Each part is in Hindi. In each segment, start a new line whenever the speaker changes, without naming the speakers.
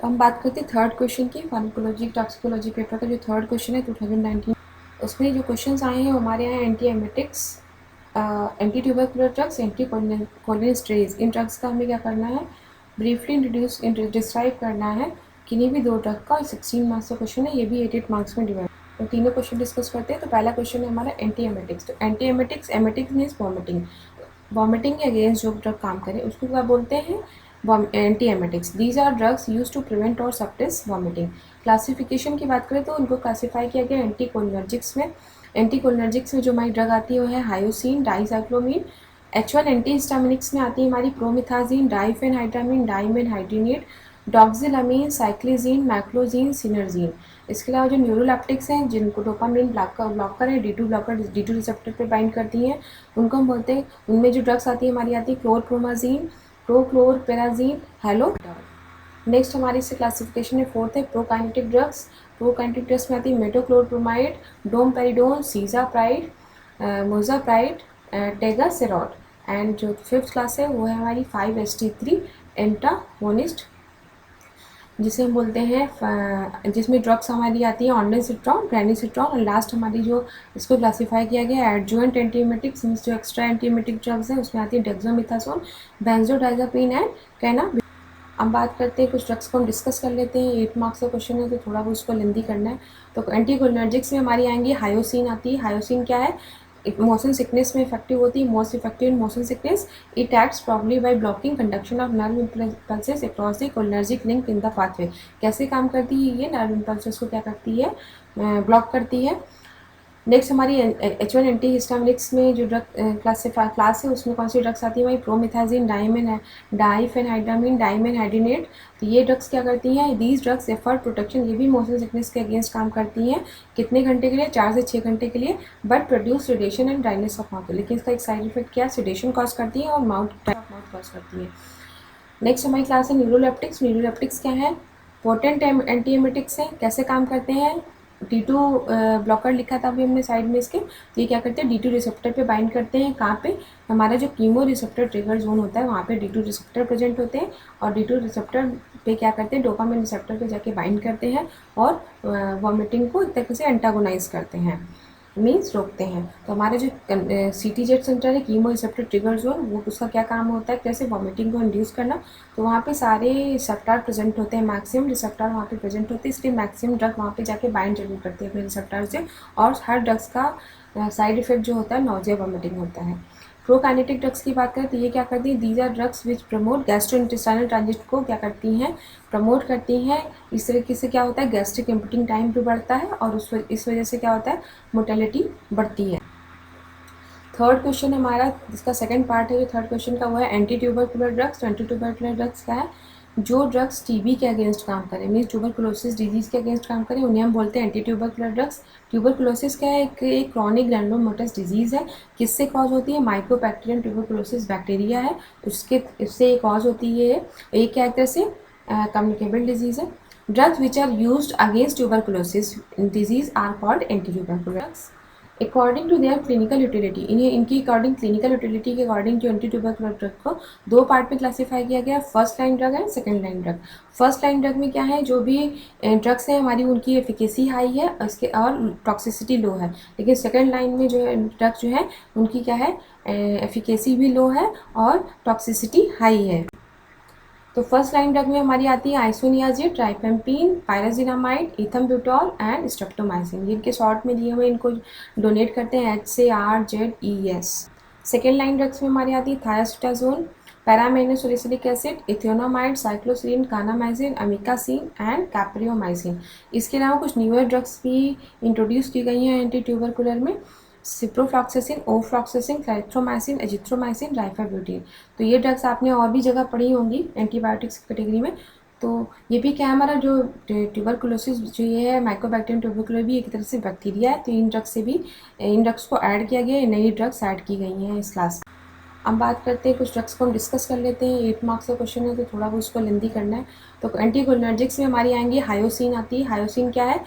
हम बात करते हैं थर्ड क्वेश्चन की। फार्माकोलॉजी टॉक्सिकोलॉजी पेपर का जो थर्ड क्वेश्चन है 2019, उसमें जो क्वेश्चंस आए हैं हमारे यहाँ anti emetics, anti tubercular drugs, anti cholinesterase, इन ड्रग्स का हमें क्या करना है, ब्रीफली डिस्क्राइब करना है किन्हीं भी दो ड्रग का। 16 मार्क्स का क्वेश्चन है, ये भी 8 मार्क्स में डिवाइड। तो तीनों क्वेश्चन डिस्कस करते हैं। तो पहला क्वेश्चन है हमारा एंटी एमेटिक्स। तो anti emetics, emetics means vomiting, vomiting के अगेंस्ट जो ड्रग काम करे उसको क्या बोलते हैं, anti emetics. These are drugs used to prevent और सप्रेस वॉमिटिंग। क्लासिफिकेशन की बात करें तो उनको क्लासीफाई किया गया एंटी कोलिनर्जिक्स में। एंटी कोलिनर्जिक्स में जो हमारी ड्रग आती है वो है hyoscine, dicyclomine. H1 anti histaminics में आती है हमारी प्रोमिथाजीन, डाइफेनहाइड्रामीन, डाइमेनहाइड्रिनेट, डॉक्सिलामीन, साइक्लिजीन, मैक्लोजीन, सिनर्जीन। इसके अलावा जो न्यूरोलेप्टिक्स हैं जिनको डोपामिन ब्लॉकर है, D2 ब्लॉकर, D2 रिसेप्टर पे बाइंड करती हैं, उनको हम बोलते हैं। उनमें जो ड्रग्स आती है हमारी आती है क्लोरप्रोमाजीन, प्रोक्लोरपेराजीन, हेलोडॉल। नेक्स्ट हमारी इससे क्लासिफिकेशन में फोर्थ है प्रोकाइनेटिक ड्रग्स। प्रोकाइनेटिक ड्रग्स में आती है मेटोक्लोरप्रोमाइड, डोमपेरिडोन, सीजाप्राइड, मोजाप्राइड, टेगासेरॉड। एंड जो फिफ्थ क्लास है वो है हमारी 5-HT3 एंटागोनिस्ट, जिसे हम बोलते हैं, जिसमें ड्रग्स हमारी आती है ऑन्डेनसिट्रॉन, ग्रेनिसिट्रॉन। और लास्ट हमारी जो इसको क्लासीफाई किया गया है एडजुवेंट एंटीएमेटिक्स मीन्स जो एक्स्ट्रा एंटीएमेटिक ड्रग्स हैं उसमें आती है डेक्सामेथासोन, बेंजोडाइजापीन एंड कैना। अब बात करते हैं कुछ ड्रग्स को हम डिस्कस कर लेते हैं। 8 मार्क्स का क्वेश्चन है तो थोड़ा बहुत उसको लेंदी करना है। तो एंटीकोलिनर्जिक्स में हमारी आएंगी हायोसिन आती है। हायोसिन क्या है, मोशन सिकनेस में इफेक्टिव होती है, most effective in motion sickness. It acts probably by blocking conduction of nerve impulses across the cholinergic link in the pathway. कैसे काम करती है ये, नर्व इम्पल्सेस को क्या करती है, ब्लॉक करती है। नेक्स्ट हमारी H1 एंटी हिस्टामिनिक्स में जो ड्रग क्लास है उसमें कौन सी ड्रग्स आती है भाई, प्रोमिथाजीन, डाइफेनहाइड्रामीन, डाइमेनहाइड्रिनेट। तो ये ड्रग्स क्या करती हैं, दीज ड्रग्स एफर्ट प्रोटेक्शन, ये भी मोशन सिकनेस के अगेंस्ट काम करती हैं। कितने घंटे के लिए, 4 से 6 घंटे के लिए। But produce sedation and dryness of mouth, लेकिन इसका एक साइड इफेक्ट क्या, सेडेशन कॉज करती है और माउथ कॉज करती है। नेक्स्ट हमारी क्लास है न्यूरोलेप्टिक्स। न्यूरोलेप्टिक्स क्या है, पोटेंट एंटीएमेटिक्स है। कैसे काम करते हैं, D2 ब्लॉकर लिखा था अभी हमने साइड में इसके। तो ये क्या करते हैं, D2 रिसेप्टर पे बाइंड करते हैं। कहाँ पे, हमारा जो कीमो रिसेप्टर ट्रिगर जोन होता है वहाँ पे D2 रिसेप्टर प्रेजेंट होते हैं। और D2 रिसेप्टर पे क्या करते हैं, डोपामिन रिसेप्टर पे जाके बाइंड करते हैं और वॉमिटिंग को एक तरीके से एंटागोनाइज करते हैं, मीन्स रोकते हैं। तो हमारे जो CTZ सेंटर है, कीमो रिसेप्टर ट्रिगर जोन, वो उसका क्या काम होता है, कैसे वॉमिटिंग को इंड्यूस करना। तो वहाँ पे सारे रिसेप्टर प्रेजेंट होते हैं, मैक्सिमम रिसेप्टर वहाँ पे प्रेजेंट होते हैं, इसलिए मैक्सिमम ड्रग वहाँ पे जाके बाइंड जरूर करते हैं अपने रिसेप्टर से। और हर ड्रग्स का साइड इफेक्ट जो होता है नॉजिया वॉमिटिंग होता है। प्रोकाइनेटिक ड्रग्स की बात करें तो ये क्या करती है, these are drugs which promote gastrointestinal transit को क्या करती हैं, प्रमोट करती हैं। इस तरीके से क्या होता है, गैस्ट्रिक इम्पिटिंग टाइम भी बढ़ता है और इस वजह से क्या होता है, मोर्टेलिटी बढ़ती है। थर्ड क्वेश्चन हमारा जिसका सेकंड पार्ट है जो थर्ड क्वेश्चन का वो है anti tubercular drugs. Anti tubercular drugs क्या है, जो ड्रग्स टीबी के अगेंस्ट काम करें, मीन्स ट्यूबरकुलोसिस डिजीज के अगेंस्ट काम करें, उन्हें हम बोलते हैं एंटी ट्यूबरकुलर ड्रग्स। ट्यूबरकुलोसिस क्या है, एक क्रॉनिक ग्रैनुलोमेटस डिजीज है। किससे कॉज होती है, माइकोबैक्टीरियम ट्यूबरकुलोसिस बैक्टीरिया है, इससे ये कॉज होती है। एक क्या तरह से कम्युनिकेबल डिजीज है। Drugs which are used against tuberculosis disease are called anti tubercular drugs according to their clinical utility. इन्हें इनकी अकॉर्डिंग क्लिनिकल यूटिलिटी के अकॉर्डिंग जो एंटी ट्यूबरकुलर ड्रग को दो पार्ट में क्लासीफाई किया गया है, first line drug and second line drug. First line drug में क्या है, जो भी ड्रग्स हैं हमारी उनकी एफिकेसी हाई है उसके और टॉक्सिसिटी लो है। लेकिन सेकंड लाइन में जो ड्रग जो है उनकी क्या है, एफिकेसी भी लो है और टॉक्सिसिटी हाई है। तो फर्स्ट लाइन ड्रग में हमारी आती है आइसोनियाजिड, ट्राइपेम्पिन, पायराजिनामाइड, इथम्ब्यूटॉल एंड स्ट्रेप्टोमाइसिन। इनके शॉर्ट में दिए हुए इनको डोनेट करते हैं HCRZES। सेकेंड लाइन ड्रग्स में हमारी आती है थायासिटाजोन, पैरामेनोसैलिसिलिक acid, इथेनोमाइड, साइक्लोसिलिन, kanamycin, amikacin and capreomycin. इसके अलावा कुछ न्यूअर ड्रग्स भी इंट्रोड्यूस की गई हैं एंटी ट्यूबरकुलर में, सिप्रोफ्लॉक्सासिन, ओफ्लॉक्सासिन, क्लाइथ्रोमाइसिन, एजिथ्रोमाइसिन, राइफाब्यूटिन। तो ये ड्रग्स आपने और भी जगह पढ़ी होंगी एंटीबायोटिक्स की कैटेगरी में। तो ये भी क्या है, हमारा जो ट्यूबरकुलोसिस जो ये है माइकोबैक्टीरियम ट्यूबरकुलर भी एक तरह से बैक्टीरिया है। तो इन ड्रग्स से भी इन ड्रग्स को ऐड किया गया है, नई ड्रग्स ऐड की गई हैं इस क्लास में। अब बात करते हैं कुछ ड्रग्स को हम डिस्कस कर लेते हैं। 8 मार्क्स का क्वेश्चन है तो थोड़ा बहुत उसको लेंदी करना है। तो एंटीकोलिनर्जिक्स में हमारी आएंगी हायोसिन आती है। हायोसिन क्या है,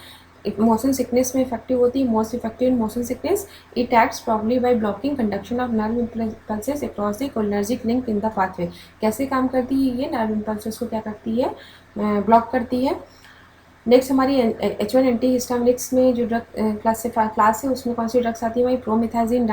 मोशन सिकनेस में इफेक्टिव होती है, most effective in motion sickness. It acts probably by blocking conduction of nerve impulses across the cholinergic link in the pathway. कैसे काम करती है ये? नर्व इम्पल्सेस को क्या करती है? ब्लॉक करती है। नेक्स्ट हमारी H1 एंटी हिस्टामिनिक्स में जो ड्रग क्लास है उसमें कौन सी ड्रग्स आती है भाई? प्रोमिथाजिन,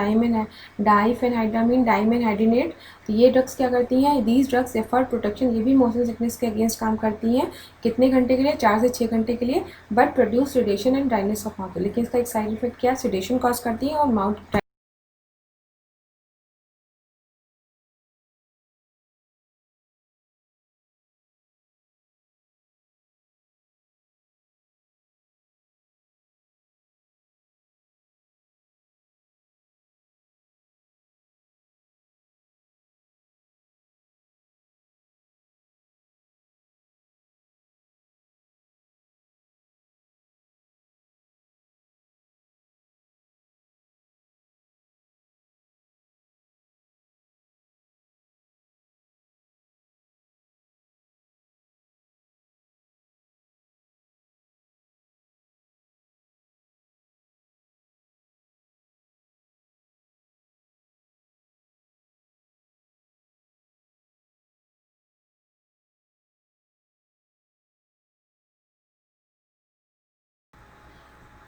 डाइफेनहाइड्रामिन, डाइमेनहाइड्रिनेट। तो ये ड्रग्स क्या करती हैं? दीज ड्रग्स एफर प्रोटेक्शन, ये भी मोशन सिकनेस के अगेंस्ट काम करती हैं। कितने घंटे के लिए? 4 से 6 घंटे के लिए। But produce sedation and dryness of mouth. लेकिन इसका एक साइड इफेक्ट क्या है? सेडेशन कॉज करती है और माउथ।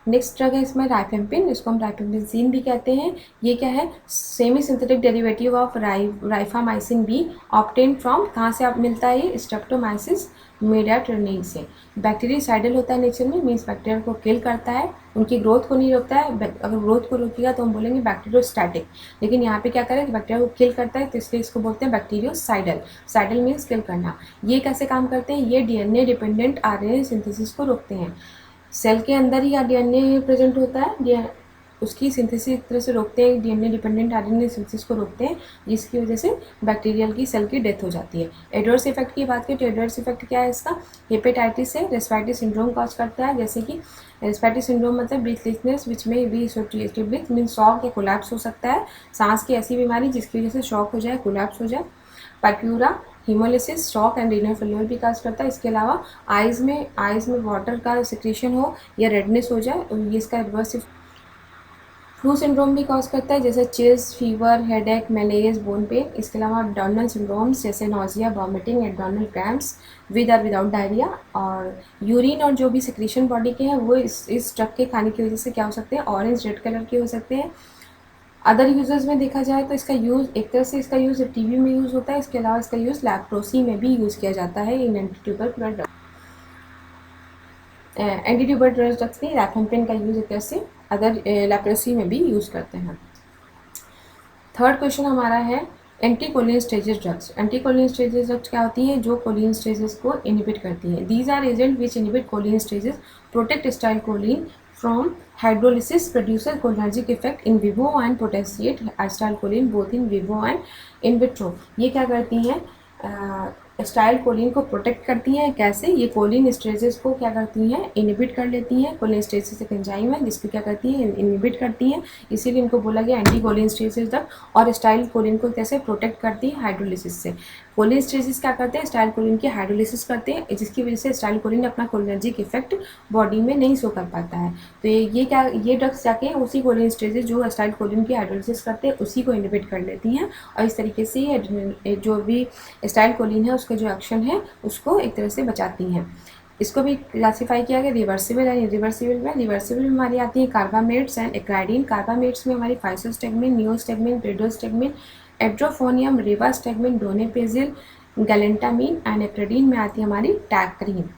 नेक्स्ट ड्रग है इसमें राइफेम्पिन, इसको हम राइफेम्पिसिन भी कहते हैं। ये क्या है? Semi synthetic derivative of rifamycin B, obtained from, कहाँ से आप मिलता है ये? स्ट्रेप्टोमाइसिस मेडियाट्रोनिक से। बैक्टीरियासाइडल होता है नेचर में, मीन्स बैक्टीरिया को किल करता है, उनकी ग्रोथ को नहीं रोकता है। अगर ग्रोथ को रोकेगा तो हम बोलेंगे बैक्टीरियोस्टैटिक, लेकिन यहाँ पे क्या करें? बैक्टीरिया को किल करता है तो इसलिए इसको बोलते हैं बैक्टीरियोसाइडल। साइडल मीन्स किल करना। ये कैसे काम करते हैं? ये डीएनए डिपेंडेंट आरएनए सिंथेसिस को रोकते हैं। सेल के अंदर ही डीएनए प्रेजेंट होता है, उसकी सिंथेसिस एक तरह से रोकते हैं, डीएनए डिपेंडेंट आरएनए सिंथेसिस को रोकते हैं, जिसकी वजह से बैक्टीरियल की सेल की डेथ हो जाती है। एडवर्स इफेक्ट की बात करें तो एडवर्स इफेक्ट क्या है इसका? हेपेटाइटिस से रेस्पिरेटरी सिंड्रोम कॉज करता है, जैसे कि रेस्पिरेटरी सिंड्रोम मतलब ब्रीथलेसनेस विच में be associated with mean shock या कोलैप्स हो सकता है। सांस की ऐसी बीमारी जिसकी वजह से शॉक हो जाए, कोलैप्स हो जाए। Purpura haemolysis, shock and renal failure भी काज करता है। इसके अलावा आइज़ में वाटर का सिक्रेशन हो या रेडनेस हो जाए, ये इसका एडवर्स। फ्लू सिंड्रोम भी कॉज करता है, जैसे chills, fever, headache, मेलेज, bone pen. इसके अलावा एब्डोमिनल सिंड्रोम्स जैसे nausea, vomiting, abdominal cramps with और विदाउट डायरिया। और यूरिन और जो भी सिक्रेशन बॉडी के हैं वो इस ड्रग के खाने की वजह से क्या हो सकते हैं? ऑरेंज रेड कलर के हो सकते हैं। अदर यूजेस में देखा जाए तो इसका यूज़ एक तरह से इसका यूज़ टीबी में यूज़ होता है। इसके अलावा इसका यूज़ लैप्रोसी में भी यूज़ किया जाता है इन एंटीट्यूबरकुलर ड्रग। एंटीट्यूबर ड्रग्स में राइफेम्पिन का यूज़ एक तरह से अदर लैप्रोसी में भी यूज़ करते हैं। थर्ड क्वेश्चन हमारा है anti cholinesterase drugs. Anti cholinesterase drugs क्या होती हैं? जो कोलिन स्टेजेस को इनहिबिट करती हैं। These are agent which inhibit cholinesterase, protect acetylcholine from hydrolysis, produces cholinergic effect in vivo and potentiate acetylcholine both in vivo and in vitro। ये क्या करती हैं? स्टाइल कोलिन को प्रोटेक्ट करती हैं। कैसे? ये कोलिन स्टेजेस को क्या करती हैं? इनहिबिट कर लेती हैं। कोलिन स्टेजेस एक एंजाइम है जिसको क्या करती है? इनहिबिट करती हैं, इसीलिए इनको बोला गया एंटी कोलिन स्टेजेस ड्रग। और स्टाइल कोलिन को कैसे प्रोटेक्ट करती है? हाइड्रोलिसिस से। कोलिन स्टेजेस क्या करते हैं? स्टाइल कोलिन की हाइड्रोलिसिस करते हैं, जिसकी वजह से स्टाइल कोलिन अपना कोलिनर्जिक इफेक्ट बॉडी में नहीं शो कर पाता है। तो ये ड्रग्स जाके उसी कोलिन स्टेजेस जो स्टाइल कोलिन की हाइड्रोलिसिस करते हैं उसी को इनहिबिट कर लेती हैं, और इस तरीके से ये जो भी स्टाइल कोलिन है उसका जो एक्शन है उसको एक तरह से बचाती हैं। इसको भी क्लासीफाई किया गया रिवर्सिबल एंड इरिवर्सिबल में। रिवर्सिबल में हमारी आती है कार्बामेट्स एंड एक्राइडिन। कार्बामेट्स में हमारी फाइसोस्टेगमिन, नियोस्टेगमिन, प्रेडोस्टेगमिन, एड्रोफोनियम, रिवास्टेगमिन, डोनेपेजिल, गैलेंटामीन एंड एक्राइडिन में आती है हमारी टैक्रीन।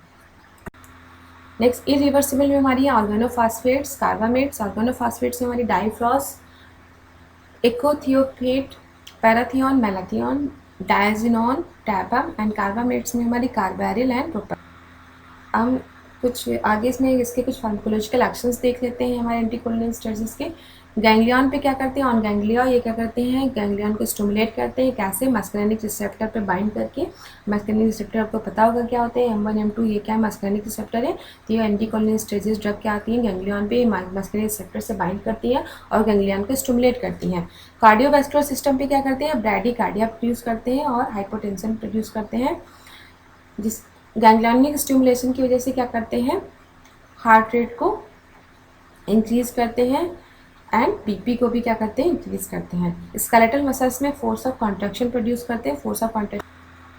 नेक्स्ट इरिवर्सिबल में हमारी ऑर्गेनोफॉस्फेट्स, कार्बामेट्स। ऑर्गेनोफॉस्फेट्स में हमारी डाइफ्रॉस, इकोथियोफेट, पैराथियन, मैलाथियन, डायजिनॉन, टैपम एंड कार्बामेट्स में हमारी कार्बैरिल एंड प्रोपेन। हम कुछ आगे इसमें इसके कुछ फार्माकोलॉजिकल एक्शंस देख लेते हैं हमारे एंटीकोलिन स्टेजेस के। गैंग्लियन पे क्या करते हैं? ऑन गैंग्लिया ये क्या करते हैं? गैंग्लियन को स्टिमुलेट करते हैं। कैसे? मस्करेनिक रिसेप्टर पे बाइंड करके। मस्करेनिक रिसेप्टर आपको पता होगा क्या होते हैं? M1 M2 ये क्या है? मस्करेनिक रिसेप्टर है। तो ये एंटीकोलिन स्टेजेस ड्रग क्या आती हैं? गैंग्लियन पे मस्करेनिक रिसेप्टर से बाइंड करती है और गैंग्लियन को स्टिमुलेट करती हैं। कार्डियोवैस्कुलर सिस्टम पे क्या करते हैं? ब्रैडीकार्डिया प्रोड्यूस करते हैं और हाइपोटेंशन प्रोड्यूस करते हैं। जिस गैंग्लियनिक स्टिमुलेशन की वजह से क्या करते हैं? हार्ट रेट को इंक्रीज़ करते हैं एंड बीपी को भी क्या करते हैं, इंक्रीज़ करते हैं। स्केलेटल मसल्स में फोर्स ऑफ कॉन्ट्रैक्शन प्रोड्यूस करते हैं, फोर्स ऑफ कॉन्ट्रैक्शन।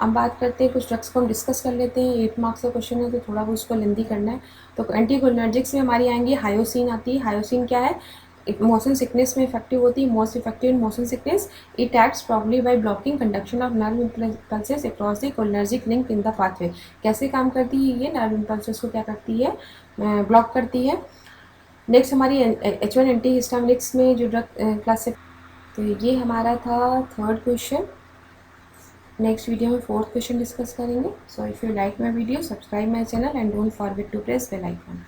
हम बात करते हैं कुछ ड्रग्स को हम डिस्कस कर लेते हैं। 8 मार्क्स का क्वेश्चन है तो थोड़ा बहुत उसको लेंदी करना है। तो एंटीकोलिनर्जिक्स में हमारी आएंगी हायोसिन आती है। हायोसिन क्या है, मोशन सिकनेस में इफेक्टिव होती है, most effective in motion sickness. It acts probably by blocking conduction of nerve impulses across the cholinergic link in the pathway. कैसे काम करती है ये, नर्व इम्पल्सेस को क्या करती है, ब्लॉक करती है। नेक्स्ट हमारी H1 एंटी हिस्टामिनिक्स में जो ड्रग क्लास से, तो ये हमारा था थर्ड क्वेश्चन। नेक्स्ट वीडियो में फोर्थ क्वेश्चन डिस्कस करेंगे। So if you like my video, subscribe my channel and don't forget to press bell icon.